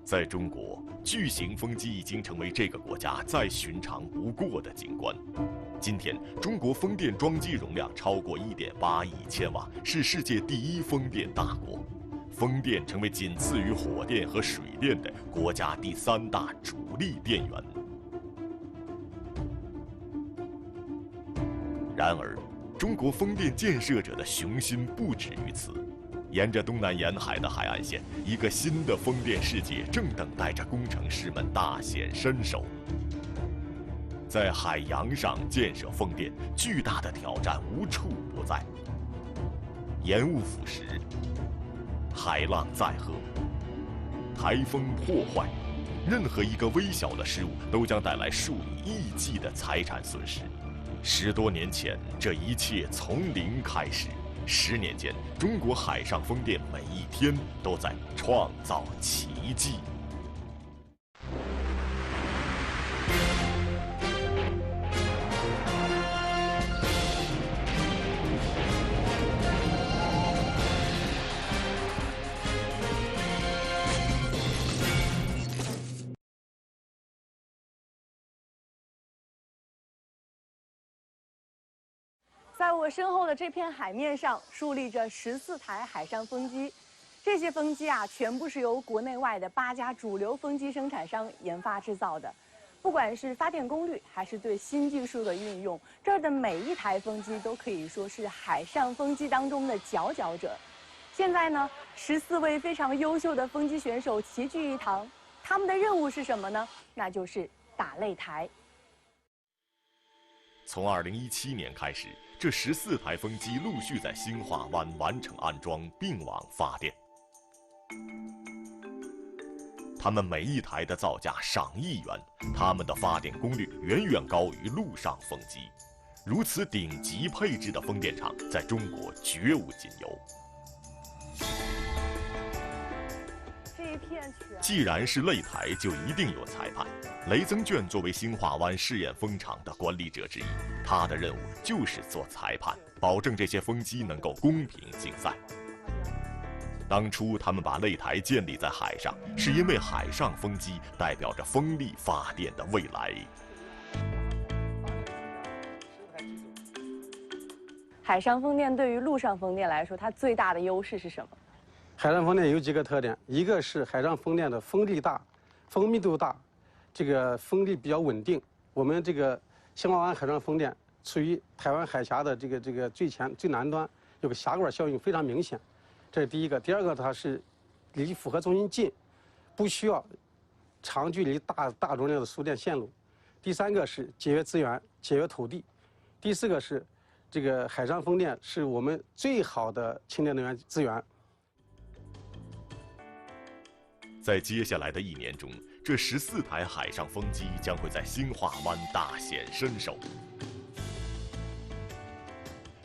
在中国，巨型风机已经成为这个国家再寻常不过的景观。今天，中国风电装机容量超过1.8亿千瓦，是世界第一风电大国。风电成为仅次于火电和水电的国家第3大主力电源。然而，中国风电建设者的雄心不止于此。沿着东南沿海的海岸线，一个新的风电世界正等待着工程师们大显身手。在海洋上建设风电，巨大的挑战无处不在。盐雾腐蚀，海浪载荷，台风破坏，任何一个微小的失误都将带来数以亿计的财产损失。10多年前，这一切从零开始。10年间，中国海上风电每一天都在创造奇迹。在我身后的这片海面上，竖立着14台海上风机。这些风机啊，全部是由国内外的8家主流风机生产商研发制造的。不管是发电功率，还是对新技术的运用，这儿的每一台风机都可以说是海上风机当中的佼佼者。现在呢，14位非常优秀的风机选手齐聚一堂，他们的任务是什么呢？那就是打擂台。从2017年开始，这14台风机陆续在兴化湾完成安装并网发电。它们每一台的造价上亿元，它们的发电功率远远高于陆上风机。如此顶级配置的风电场，在中国绝无仅有。既然是擂台，就一定有裁判。雷增卷作为兴化湾试验风场的管理者之一，他的任务就是做裁判，保证这些风机能够公平竞赛。当初他们把擂台建立在海上，是因为海上风机代表着风力发电的未来。海上风电对于陆上风电来说，它最大的优势是什么？海上风电有几个特点，一个是海上风电的风力大，风密度大，这个风力比较稳定。我们这个兴化湾海上风电处于台湾海峡的这个最南端，有个峡谷效应非常明显，这是第一个。第二个，它是离复合中心近，不需要长距离大容量的输电线路。第三个是节约资源、节约土地。第四个是这个海上风电是我们最好的清洁能源资源。在接下来的1年中，这14台海上风机将会在兴化湾大显身手。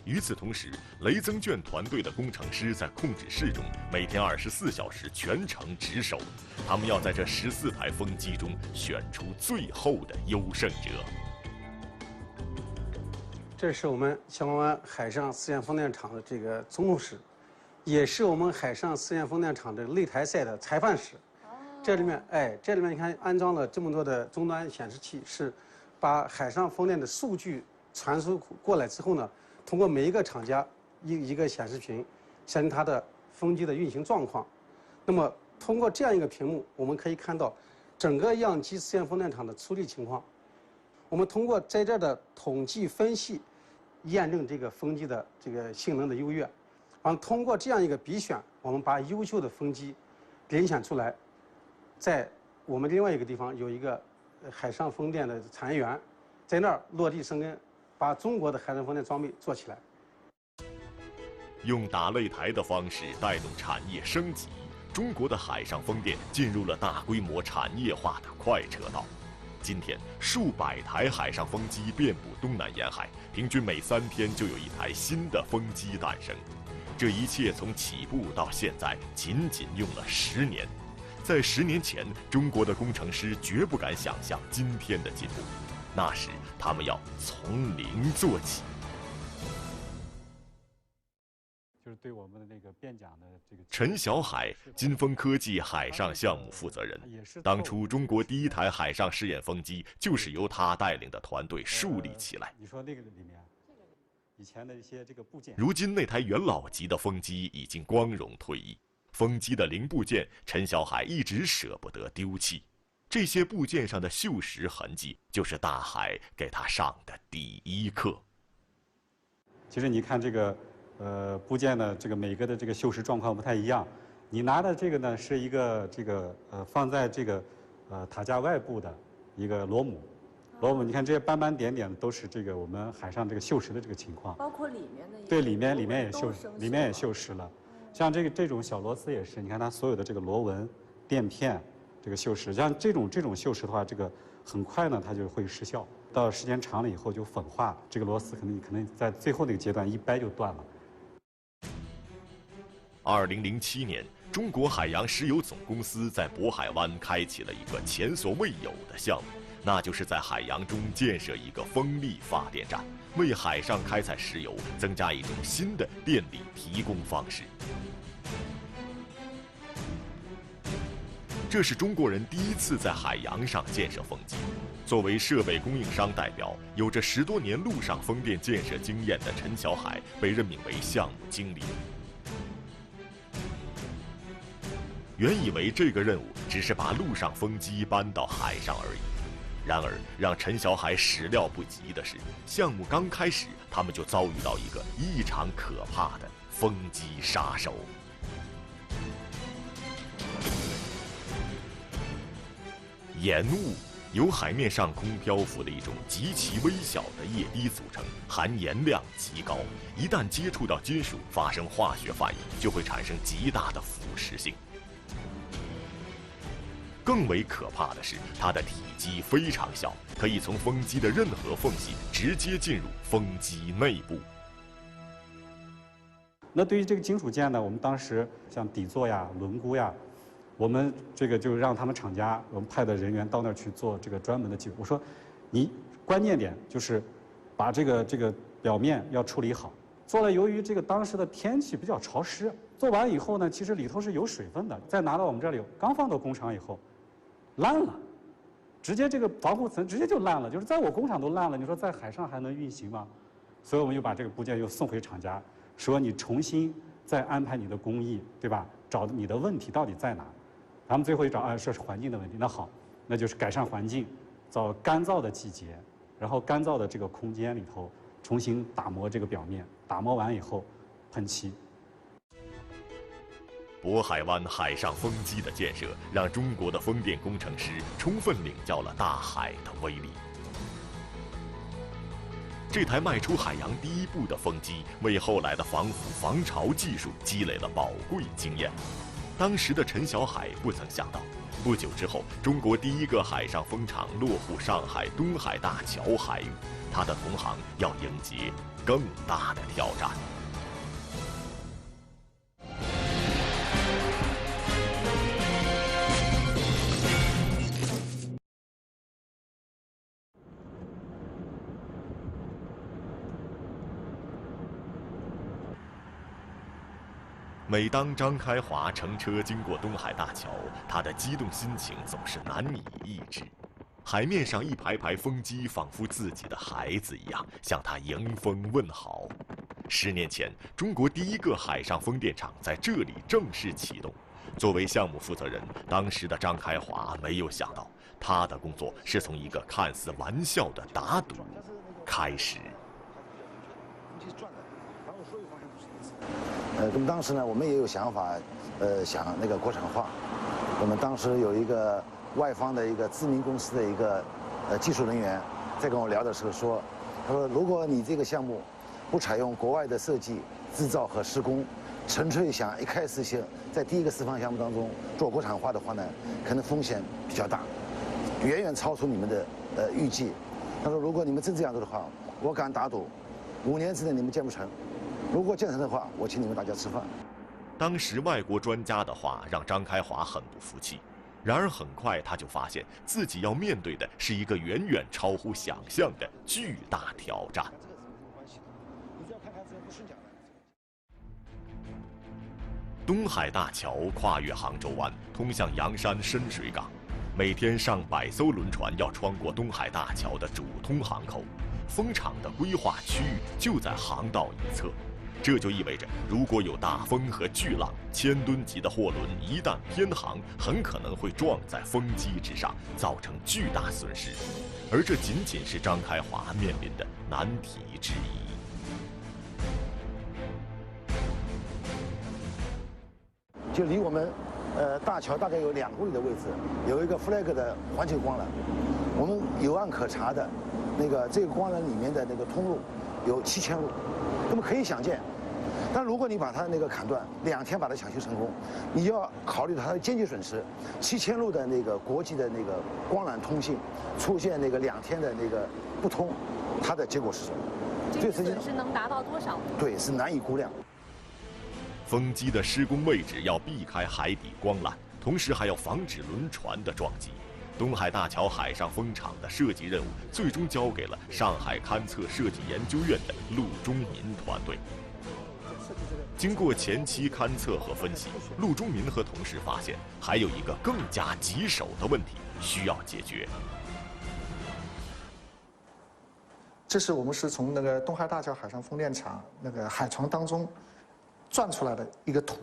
与此同时，雷增卷团队的工程师在控制室中每天24小时全程值守，他们要在这14台风机中选出最后的优胜者。这是我们兴化湾海上试验风电场的这个总控室，也是我们海上试验风电场的擂台赛的裁判室。这里面你看安装了这么多的终端显示器，是把海上风电的数据传输过来之后呢，通过每一个厂家一个显示屏，显示它的风机的运行状况。那么通过这样一个屏幕，我们可以看到整个样机试验风电场的出力情况。我们通过在这儿的统计分析，验证这个风机的这个性能的优越。然后通过这样一个比选，我们把优秀的风机遴选出来。在我们另外一个地方有一个海上风电的产业园，在那儿落地生根，把中国的海上风电装备做起来。用打擂台的方式带动产业升级，中国的海上风电进入了大规模产业化的快车道。今天，数百台海上风机遍布东南沿海，平均每3天就有一台新的风机诞生。这一切从起步到现在，仅仅用了10年。在10年前，中国的工程师绝不敢想象今天的进步，那时他们要从零做起。就是对我们的那个变桨的这个。陈小海，金风科技海上项目负责人。当初中国第一台海上试验风机就是由他带领的团队树立起来。你说那个里面，以前的一些这个部件。如今那台元老级的风机已经光荣退役，风机的零部件，陈小海一直舍不得丢弃。这些部件上的锈蚀痕迹，就是大海给他上的第一课。其实你看这个，部件呢，这个每个的这个锈蚀状况不太一样。你拿的这个呢，是一个这个放在这个塔架外部的一个螺母。螺母，你看这些斑斑点点都是这个我们海上这个锈蚀的这个情况。包括里面的。对，里面也锈蚀了。像这种小螺丝也是，你看它所有的这个螺纹、垫片。这个锈蚀，像这种锈蚀的话，这个很快呢，它就会失效。到时间长了以后就粉化，这个螺丝可能在最后那个阶段一掰就断了。2007年，中国海洋石油总公司在渤海湾开启了一个前所未有的项目，那就是在海洋中建设一个风力发电站，为海上开采石油增加一种新的电力提供方式。这是中国人第一次在海洋上建设风机。作为设备供应商代表，有着10多年陆上风电建设经验的陈小海被任命为项目经理。原以为这个任务只是把陆上风机搬到海上而已，然而让陈小海始料不及的是，项目刚开始，他们就遭遇到一个异常可怕的风机杀手。盐雾由海面上空漂浮的一种极其微小的液滴组成，含盐量极高，一旦接触到金属发生化学反应，就会产生极大的腐蚀性。更为可怕的是，它的体积非常小，可以从风机的任何缝隙直接进入风机内部。那对于这个金属件呢，我们当时像底座呀、轮毂呀，我们这个就让他们厂家，我们派的人员到那儿去做这个专门的技术。我说，你关键点就是把这个表面要处理好。做了，由于这个当时的天气比较潮湿，做完以后呢，其实里头是有水分的。再拿到我们这里，刚放到工厂以后，烂了，直接这个防护层直接就烂了。就是在我工厂都烂了，你说在海上还能运行吗？所以我们又把这个部件又送回厂家，说你重新再安排你的工艺，对吧？找你的问题到底在哪？他们最后一找，这是环境的问题。那好，那就是改善环境，找干燥的季节，然后干燥的这个空间里头重新打磨这个表面，打磨完以后喷漆。渤海湾海上风机的建设，让中国的风电工程师充分领教了大海的威力。这台迈出海洋第一步的风机，为后来的防腐防潮技术积累了宝贵经验。当时的陈小海不曾想到，不久之后，中国第一个海上风场落户上海东海大桥海域，他的同行要迎接更大的挑战。每当张开华乘车经过东海大桥，他的激动心情总是难以抑制。海面上一排排风机仿佛自己的孩子一样，向他迎风问好。10年前，中国第一个海上风电场在这里正式启动。作为项目负责人，当时的张开华没有想到，他的工作是从一个看似玩笑的打赌开始。那么当时呢，我们也有想法，想那个国产化。我们当时有一个外方的一个知名公司的一个技术人员，在跟我聊的时候说，他说如果你这个项目不采用国外的设计、制造和施工，纯粹想一开始在第一个示范项目当中做国产化的话呢，可能风险比较大，远远超出你们的预计。他说如果你们真这样做的话，我敢打赌，5年之内你们建不成。如果建成的话，我请你们大家吃饭。当时外国专家的话让张开华很不服气，然而很快他就发现自己要面对的是一个远远超乎想象的巨大挑战。东海大桥跨越杭州湾，通向洋山深水港。每天上百艘轮船要穿过东海大桥的主通航口，风场的规划区域就在航道一侧。这就意味着，如果有大风和巨浪，1000吨级的货轮一旦偏航，很可能会撞在风机之上，造成巨大损失。而这仅仅是张开华面临的难题之一。就离我们大桥大概有2公里的位置，有一个 flag 的环球光缆，我们有案可查的，这个光缆里面的那个通路有7000路，那么可以想见，但如果你把它砍断，2天把它抢修成功，你要考虑它的经济损失，7000路的国际的光缆通信出现2天的不通，它的结果是什么？这个损失能达到多少？对，是难以估量。风机的施工位置要避开海底光缆，同时还要防止轮船的撞击。东海大桥海上风场的设计任务最终交给了上海勘测设计研究院的陆中民团队。经过前期勘测和分析，陆中民和同事发现还有一个更加棘手的问题需要解决。这是我们是从东海大桥海上风电场海床当中转出来的一个图。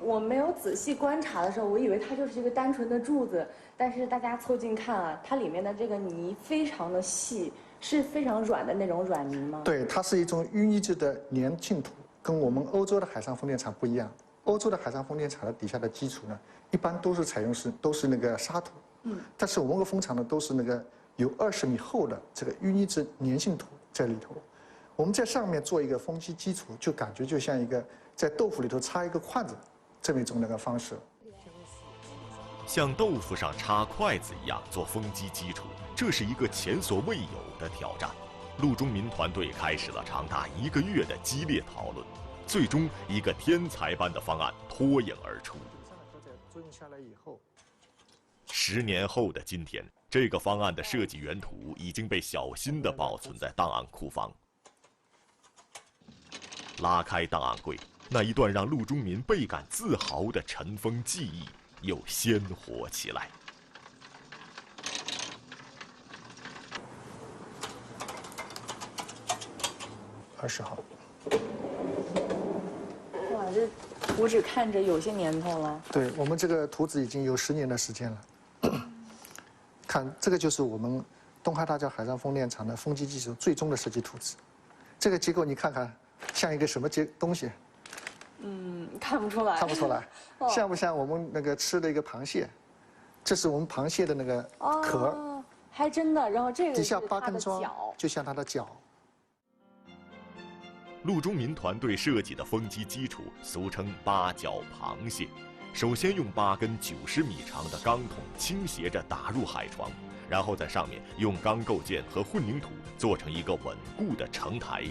我没有仔细观察的时候，我以为它就是一个单纯的柱子，但是大家凑近看啊，它里面的这个泥非常的细，是非常软的那种软泥吗？对，它是一种淤泥质的粘性土，跟我们欧洲的海上风电场不一样。欧洲的海上风电场的底下的基础呢，一般都是采用都是沙土，但是我们风场呢都是有20米厚的这个淤泥质粘性土在里头。我们在上面做一个风机基础，就感觉就像一个在豆腐里头插一个筷子这么一种方式。像豆腐上插筷子一样做风机基础，这是一个前所未有的挑战。陆中民团队开始了长达1个月的激烈讨论，最终一个天才般的方案脱颖而出。10年后的今天，这个方案的设计原图已经被小心地保存在档案库房。拉开档案柜，那一段让陆中民倍感自豪的尘封记忆又鲜活起来。20号。哇，这图纸看着有些年头了。对，我们这个图纸已经有10年的时间了。看，这个就是我们东海大桥海上风电场的风机技术最终的设计图纸。这个结构你看看，像一个什么东西？看不出来。看不出来，像不像我们吃的一个螃蟹？这是我们螃蟹的壳。哦，还真的。然后这个底下8根桩，就像它的脚。陆中民团队设计的风机基础俗称8角螃蟹。首先用8根90米长的钢筒倾斜着打入海床，然后在上面用钢构件和混凝土做成一个稳固的承台。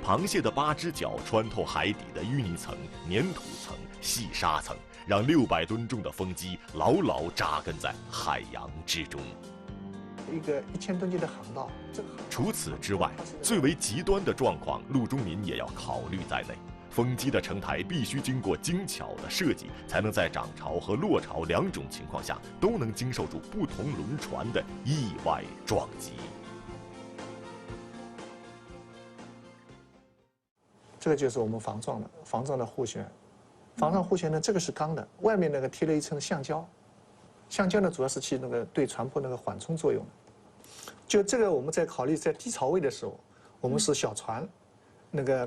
螃蟹的8只脚穿透海底的淤泥层、粘土层、细沙层，让600吨重的风机牢牢扎根在海洋之中。一个1000吨级的航道。除此之外，最为极端的状况，陆中民也要考虑在内。风机的承台必须经过精巧的设计，才能在涨潮和落潮2种情况下都能经受住不同轮船的意外撞击。这个就是我们防撞的护旋，防撞护旋呢，这个是钢的，外面贴了一层橡胶，橡胶呢主要是起对船舶缓冲作用。就这个我们在考虑在低潮位的时候，我们是小船，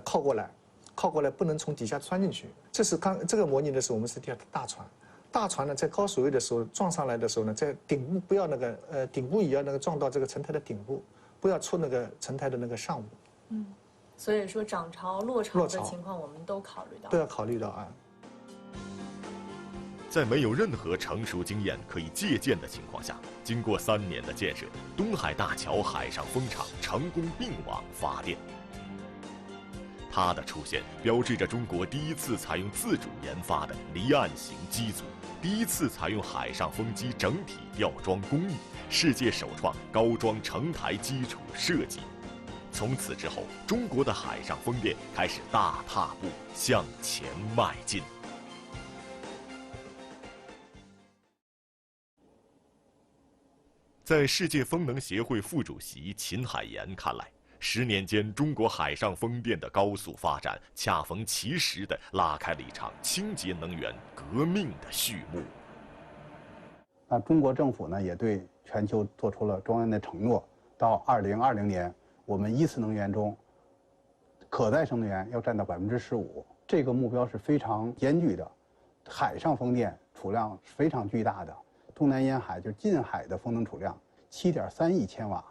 靠过来不能从底下穿进去。这个模拟的时候我们是大船，大船呢在高水位的时候撞上来的时候呢，在顶部不要顶部也要撞到这个承台的顶部，不要触承台的上部。所以说涨潮、落潮的情况我们都考虑到，都要考虑到啊。在没有任何成熟经验可以借鉴的情况下，经过3年的建设，东海大桥海上风场成功并网发电。它的出现标志着中国第一次采用自主研发的离岸型机组，第一次采用海上风机整体吊装工艺，世界首创高装承台基础设计。从此之后，中国的海上风电开始大踏步向前迈进。在世界风能协会副主席秦海岩看来，10年间中国海上风电的高速发展，恰逢其时地拉开了一场清洁能源革命的序幕。那中国政府呢，也对全球做出了中央的承诺，到2020年，我们1次能源中，可再生能源要占到15%，这个目标是非常艰巨的。海上风电储量是非常巨大的。东南沿海就近海的风能储量7.3亿千瓦，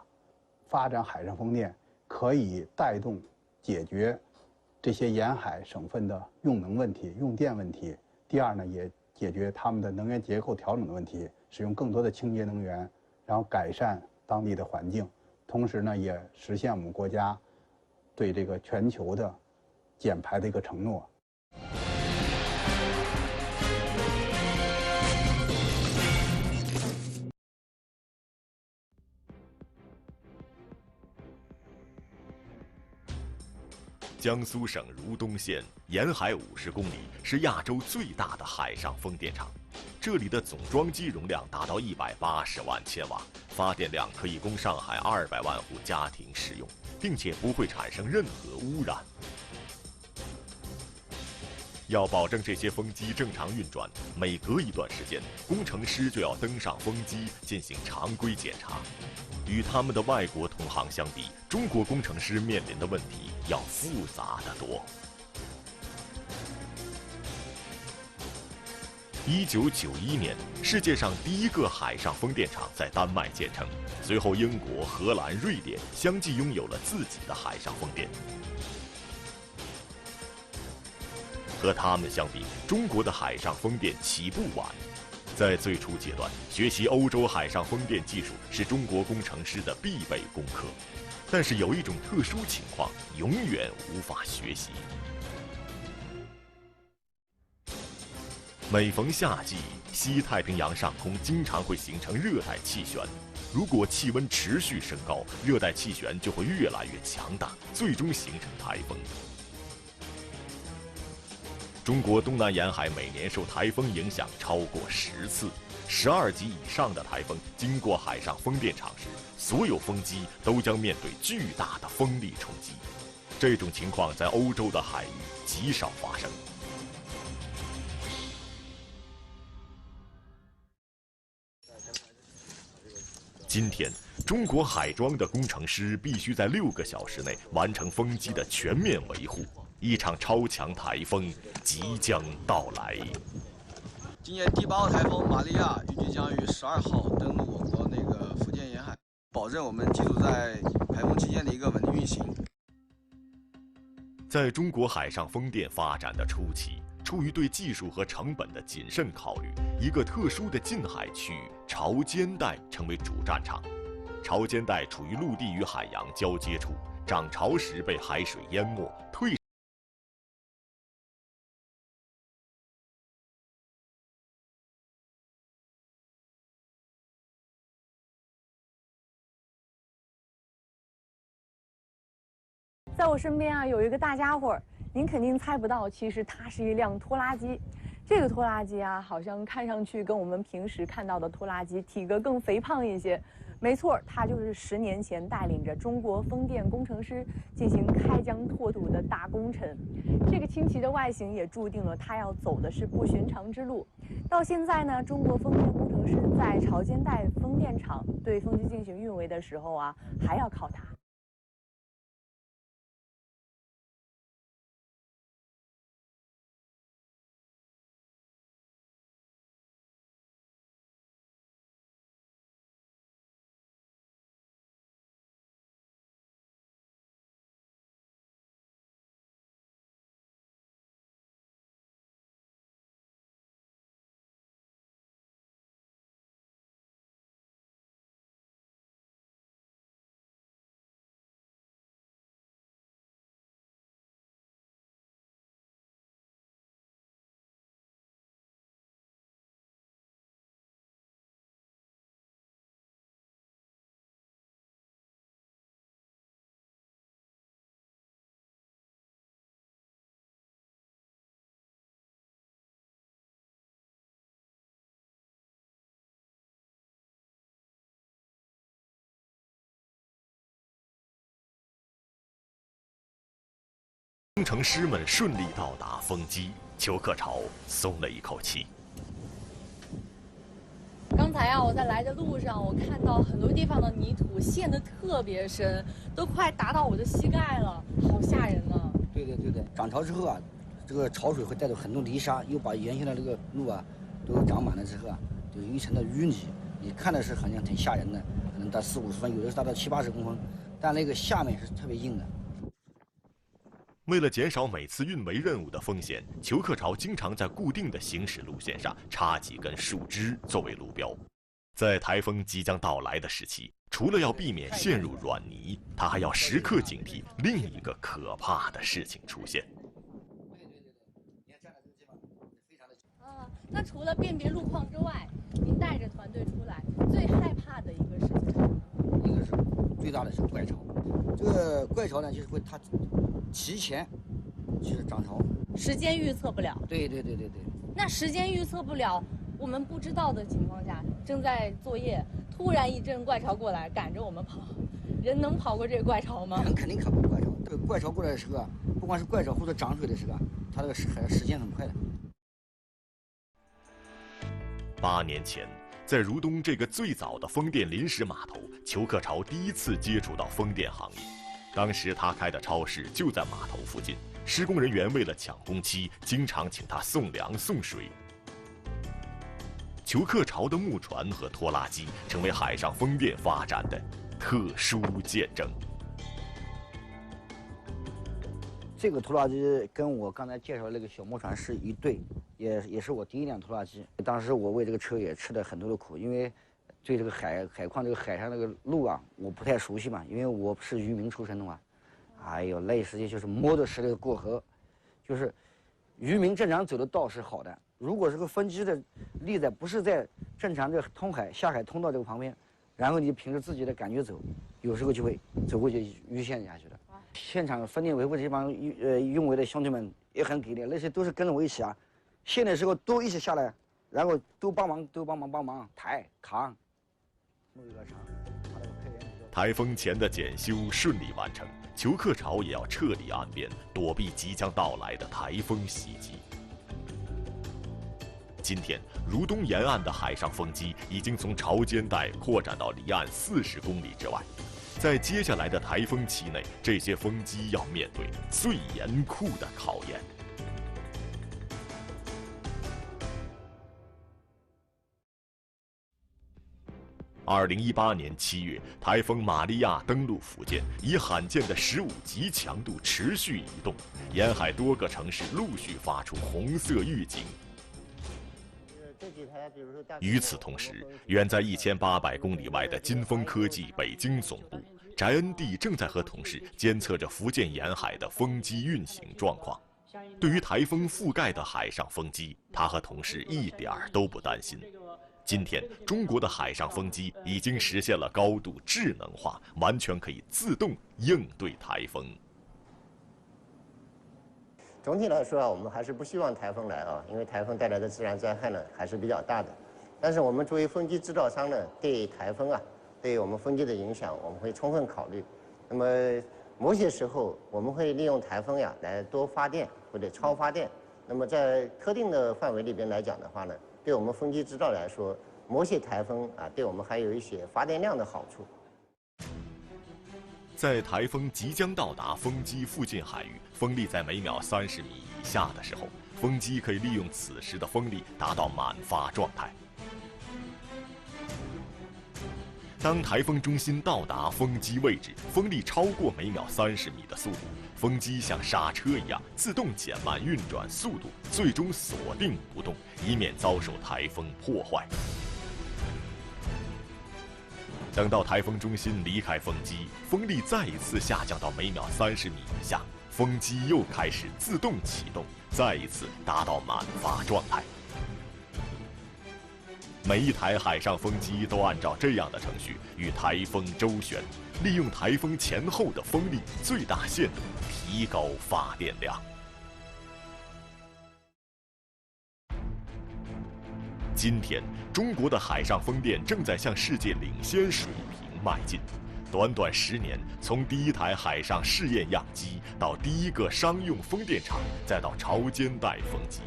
发展海上风电可以带动解决这些沿海省份的用能问题、用电问题。第二呢，也解决他们的能源结构调整的问题，使用更多的清洁能源，然后改善当地的环境。同时呢，也实现我们国家对这个全球的减排的一个承诺。江苏省如东县沿海50公里，是亚洲最大的海上风电场。这里的总装机容量达到180万千瓦，发电量可以供上海200万户家庭使用，并且不会产生任何污染。要保证这些风机正常运转，每隔一段时间，工程师就要登上风机进行常规检查。与他们的外国同行相比，中国工程师面临的问题要复杂得多。1991年，世界上第一个海上风电场在丹麦建成，随后英国、荷兰、瑞典相继拥有了自己的海上风电。和他们相比，中国的海上风电起步晚。在最初阶段，学习欧洲海上风电技术是中国工程师的必备功课。但是有一种特殊情况，永远无法学习。每逢夏季，西太平洋上空经常会形成热带气旋。如果气温持续升高，热带气旋就会越来越强大，最终形成台风。中国东南沿海每年受台风影响超过10次，12级以上的台风经过海上风电场时，所有风机都将面对巨大的风力冲击。这种情况在欧洲的海域极少发生。今天，中国海装的工程师必须在6个小时内完成风机的全面维护。一场超强台风即将到来。今年第8号台风玛利亚预计将于12号登陆我国福建沿海，保证我们机组在台风期间的一个稳定运行。在中国海上风电发展的初期，出于对技术和成本的谨慎考虑，一个特殊的近海区域潮间带成为主战场。潮间带处于陆地与海洋交接处，涨潮时被海水淹没，退在我身边啊，有一个大家伙儿，您肯定猜不到，其实它是一辆拖拉机。这个拖拉机啊，好像看上去跟我们平时看到的拖拉机体格更肥胖一些。没错，它就是10年前带领着中国风电工程师进行开疆拓土的大功臣。这个清奇的外形也注定了它要走的是不寻常之路。到现在呢，中国风电工程师在潮间带风电场对风机进行运维的时候啊，还要靠它。工程师们顺利到达风机，裘克潮松了一口气。刚才啊，我在来的路上，我看到很多地方的泥土陷得特别深，都快达到我的膝盖了，好吓人呢。对，涨潮之后啊，这个潮水会带走很多泥沙，又把原先的这个路啊都长满了之后啊，就有一层的淤泥。你看的是好像挺吓人的，可能到40-50分，有的是达到70-80公分，但那个下面是特别硬的。为了减少每次运煤任务的风险，裘克潮经常在固定的行驶路线上插几根树枝作为路标。在台风即将到来的时期，除了要避免陷入软泥，他还要时刻警惕另一个可怕的事情出现。那除了辨别路况之外，您带着团队出来，最害怕的一个事情是什么？一个是最大的是怪潮，这个怪潮呢，就是会它提前就是涨潮，时间预测不了。对。那时间预测不了，我们不知道的情况下，正在作业，突然一阵怪潮过来，赶着我们跑，人能跑过这个怪潮吗？人肯定跑不过怪潮。这个怪潮过来的时候啊，不管是怪潮或者涨水的时候啊，它这个时间很快的。8年前，在如东这个最早的风电临时码头，裘克潮第一次接触到风电行业。当时他开的超市就在码头附近，施工人员为了抢工期，经常请他送粮送水。裘克潮的木船和拖拉机成为海上风电发展的特殊见证。这个拖拉机跟我刚才介绍的那个小木船是一对，也是我第一辆拖拉机。当时我为这个车也吃了很多的苦，因为对这个海况这个海上那个路啊，我不太熟悉嘛，因为我不是渔民出身的嘛。哎呦，那时间就是摸着石头过河，就是渔民正常走的道是好的，如果这个风机的立在不是在正常的通海下海通道这个旁边，然后你凭着自己的感觉走，有时候就会走过去淤陷下去的。现场风电维护这帮用维的兄弟们也很给力，那些都是跟着我一起啊，陷的时候都一起下来，然后都帮忙抬扛。台风前的检修顺利完成，裘克潮也要撤离岸边，躲避即将到来的台风袭击。今天，如东沿岸的海上风机已经从潮间带扩展到离岸40公里之外。在接下来的台风期内，这些风机要面对最严酷的考验。2018年7月，台风玛利亚登陆福建，以罕见的15级强度持续移动，沿海多个城市陆续发出红色预警。与此同时，远在1800公里外的金风科技北京总部，翟恩地正在和同事监测着福建沿海的风机运行状况。对于台风覆盖的海上风机，他和同事一点儿都不担心。今天，中国的海上风机已经实现了高度智能化，完全可以自动应对台风。总体来说啊，我们还是不希望台风来啊，因为台风带来的自然灾害呢还是比较大的。但是我们作为风机制造商呢，对台风啊，对我们风机的影响，我们会充分考虑。那么某些时候，我们会利用台风呀来多发电或者超发电。那么在特定的范围里边来讲的话呢，对我们风机制造来说，某些台风啊，对我们还有一些发电量的好处。在台风即将到达风机附近海域，风力在每秒30米以下的时候，风机可以利用此时的风力达到满发状态。当台风中心到达风机位置，风力超过每秒30米的速度，风机像刹车一样自动减慢运转速度，最终锁定不动，以免遭受台风破坏。等到台风中心离开风机，风力再一次下降到每秒30米以下，风机又开始自动启动，再一次达到满发状态。每一台海上风机都按照这样的程序与台风周旋，利用台风前后的风力，最大限度提高发电量。今天，中国的海上风电正在向世界领先水平迈进。短短10年，从第一台海上试验样机到第一个商用风电场，再到潮间带风机，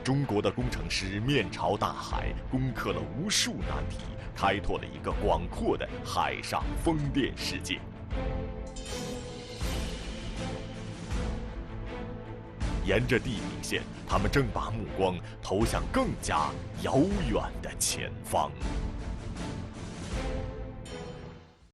中国的工程师面朝大海，攻克了无数难题，开拓了一个广阔的海上风电世界。沿着地平线，他们正把目光投向更加遥远的前方。